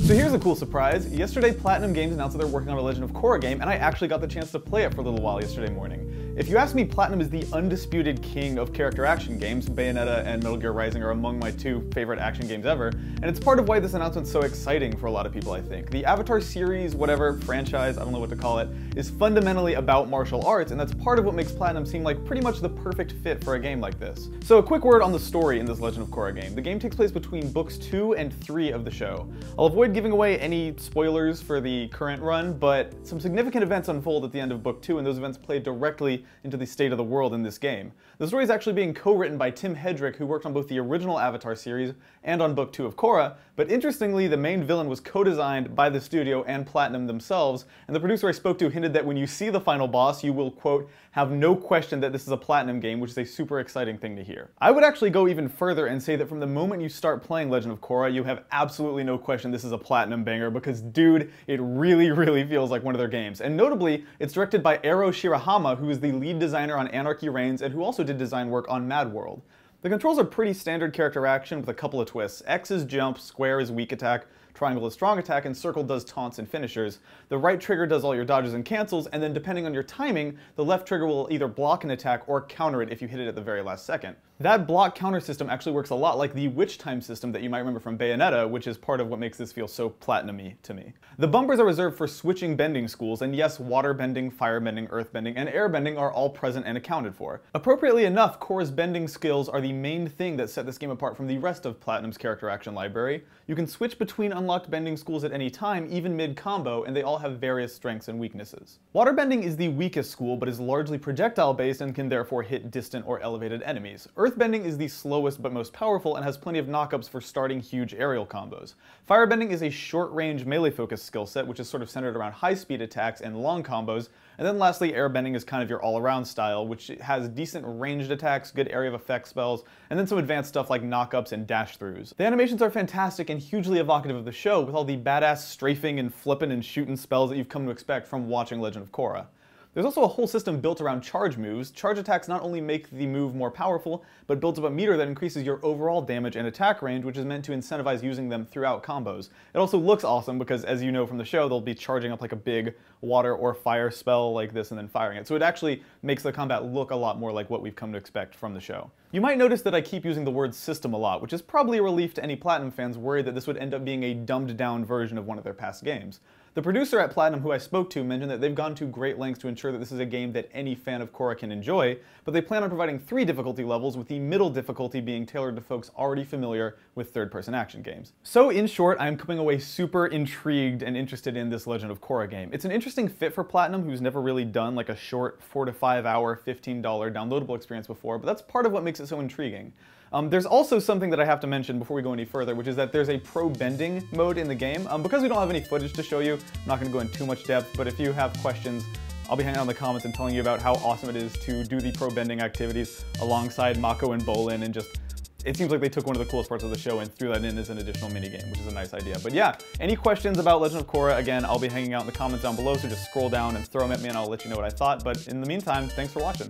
So here's a cool surprise. Yesterday, Platinum Games announced that they're working on a Legend of Korra game, and I actually got the chance to play it for a little while yesterday morning. If you ask me, Platinum is the undisputed king of character action games. Bayonetta and Metal Gear Rising are among my two favorite action games ever, and it's part of why this announcement's so exciting for a lot of people, I think. The Avatar series, whatever, franchise, I don't know what to call it, is fundamentally about martial arts, and that's part of what makes Platinum seem like pretty much the perfect fit for a game like this. So a quick word on the story in this Legend of Korra game. The game takes place between books 2 and 3 of the show. I'll avoid giving away any spoilers for the current run, but some significant events unfold at the end of book 2, and those events play directly into the state of the world in this game. The story is actually being co-written by Tim Hedrick, who worked on both the original Avatar series and on book 2 of Korra, but interestingly, the main villain was co-designed by the studio and Platinum themselves, and the producer I spoke to hinted that when you see the final boss, you will, quote, have no question that this is a Platinum game, which is a super exciting thing to hear. I would actually go even further and say that from the moment you start playing Legend of Korra, you have absolutely no question this is a Platinum banger, because dude, it really feels like one of their games. And notably, it's directed by Eero Shirahama, who is the lead designer on Anarchy Reigns and who also did design work on Mad World. The controls are pretty standard character action with a couple of twists. X is jump, square is weak attack, triangle is strong attack, and circle does taunts and finishers. The right trigger does all your dodges and cancels, and then depending on your timing, the left trigger will either block an attack or counter it if you hit it at the very last second. That block counter system actually works a lot like the witch time system that you might remember from Bayonetta, which is part of what makes this feel so Platinum-y to me. The bumpers are reserved for switching bending schools, and yes, water bending, fire bending, earth bending, and air bending are all present and accounted for. Appropriately enough, Korra's bending skills are the main thing that set this game apart from the rest of Platinum's character action library. You can switch between unlocked bending schools at any time, even mid-combo, and they all have various strengths and weaknesses. Water bending is the weakest school, but is largely projectile-based and can therefore hit distant or elevated enemies. Earthbending is the slowest but most powerful and has plenty of knockups for starting huge aerial combos. Firebending is a short-range melee-focused skill set, which is sort of centered around high-speed attacks and long combos. And then lastly, airbending is kind of your all-around style, which has decent ranged attacks, good area of effect spells, and then some advanced stuff like knockups and dash-throughs. The animations are fantastic and hugely evocative of the show, with all the badass strafing and flipping and shooting spells that you've come to expect from watching Legend of Korra. There's also a whole system built around charge moves. Charge attacks not only make the move more powerful, but builds up a meter that increases your overall damage and attack range, which is meant to incentivize using them throughout combos. It also looks awesome because, as you know from the show, they'll be charging up like a big water or fire spell like this and then firing it. So it actually makes the combat look a lot more like what we've come to expect from the show. You might notice that I keep using the word system a lot, which is probably a relief to any Platinum fans worried that this would end up being a dumbed-down version of one of their past games. The producer at Platinum who I spoke to mentioned that they've gone to great lengths to ensure that this is a game that any fan of Korra can enjoy, but they plan on providing 3 difficulty levels, with the middle difficulty being tailored to folks already familiar with third-person action games. So in short, I'm coming away super intrigued and interested in this Legend of Korra game. It's an interesting fit for Platinum, who's never really done like a short 4 to 5 hour, $15 downloadable experience before, but that's part of what makes it so intriguing. There's also something that I have to mention before we go any further, which is that there's a pro bending mode in the game. Because we don't have any footage to show you, I'm not going to go in too much depth, but if you have questions, I'll be hanging out in the comments and telling you about how awesome it is to do the pro bending activities alongside Mako and Bolin, and just, it seems like they took one of the coolest parts of the show and threw that in as an additional minigame, which is a nice idea. But yeah, any questions about Legend of Korra, again, I'll be hanging out in the comments down below, so just scroll down and throw them at me and I'll let you know what I thought. But in the meantime, thanks for watching.